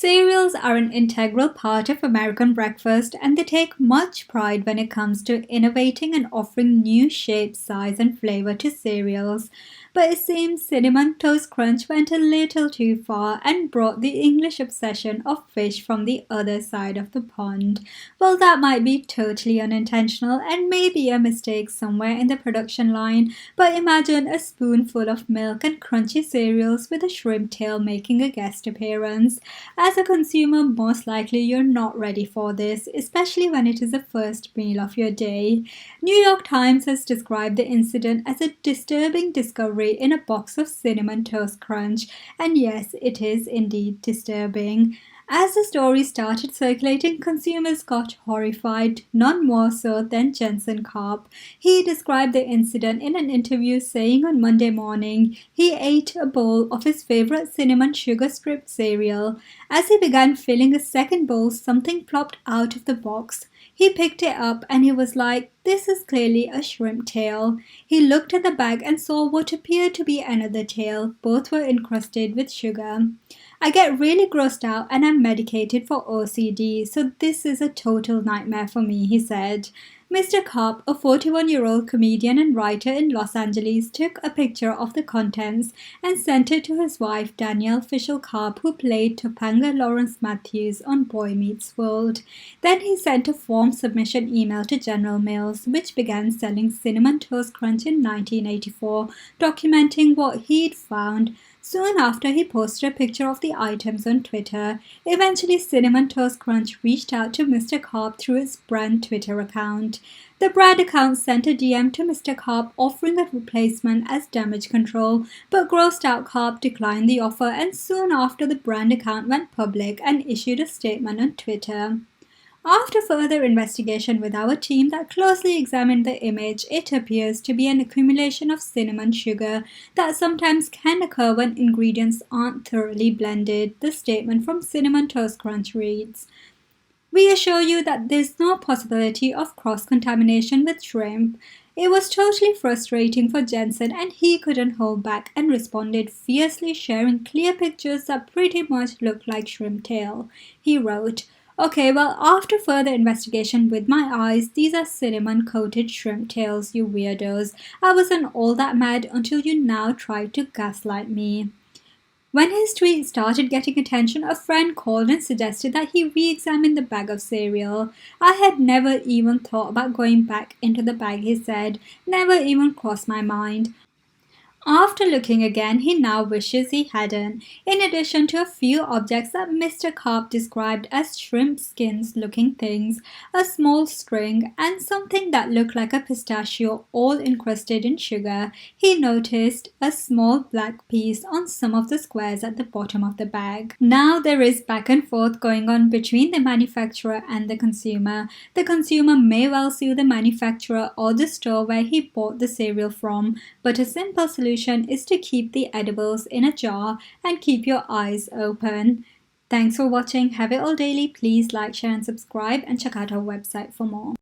Cereals are an integral part of American breakfast, and they take much pride when it comes to innovating and offering new shape, size, and flavor to cereals. But it seems Cinnamon Toast Crunch went a little too far and brought the English obsession of fish from the other side of the pond. Well, that might be totally unintentional and maybe a mistake somewhere in the production line, but imagine a spoonful of milk and crunchy cereals with a shrimp tail making a guest appearance. As a consumer, most likely you're not ready for this, especially when it is the first meal of your day. New York Times has described the incident as a disturbing discovery in a box of Cinnamon Toast Crunch, and yes, it is indeed disturbing. As the story started circulating, consumers got horrified, none more so than Jensen Karp. He described the incident in an interview, saying on Monday morning he ate a bowl of his favorite cinnamon sugar strip cereal. As he began filling a second bowl, something plopped out of the box. He picked it up and he was like, "This is clearly a shrimp tail." He looked at the bag and saw what appeared to be another tail. Both were encrusted with sugar. "I get really grossed out and I'm medicated for OCD, so this is a total nightmare for me," he said. Mr. Karp, a 41-year-old comedian and writer in Los Angeles, took a picture of the contents and sent it to his wife Danielle Fishel Karp, who played Topanga Lawrence Matthews on Boy Meets World. Then he sent a form submission email to General Mills, which began selling Cinnamon Toast Crunch in 1984, documenting what he'd found. Soon after, he posted a picture of the items on Twitter. Eventually, Cinnamon Toast Crunch reached out to Mr. Karp through its brand Twitter account. The brand account sent a DM to Mr. Karp offering a replacement as damage control, but grossed out Karp declined the offer, and soon after the brand account went public and issued a statement on Twitter. After further investigation with our team that closely examined the image, it appears to be an accumulation of cinnamon sugar that sometimes can occur when ingredients aren't thoroughly blended. The statement from Cinnamon Toast Crunch reads, "We assure you that there's no possibility of cross-contamination with shrimp." It was totally frustrating for Jensen, and he couldn't hold back and responded fiercely, sharing clear pictures that pretty much looked like shrimp tail. He wrote, "Okay, well, after further investigation with my eyes, these are cinnamon-coated shrimp tails, you weirdos. I wasn't all that mad until you now tried to gaslight me." When his tweet started getting attention, a friend called and suggested that he re-examine the bag of cereal. "I had never even thought about going back into the bag," he said. "Never even crossed my mind." After looking again, he now wishes he hadn't, in addition to a few objects that Mr. Karp described as shrimp skins looking things, a small string, and something that looked like a pistachio all encrusted in sugar. He noticed a small black piece on some of the squares at the bottom of the bag. Now there is back and forth going on between the manufacturer and the consumer. The consumer may well sue the manufacturer or the store where he bought the cereal from, but a simple solution is to keep the edibles in a jar and keep your eyes open. Thanks for watching. Have it all daily. Please like, share and subscribe, and check out our website for more.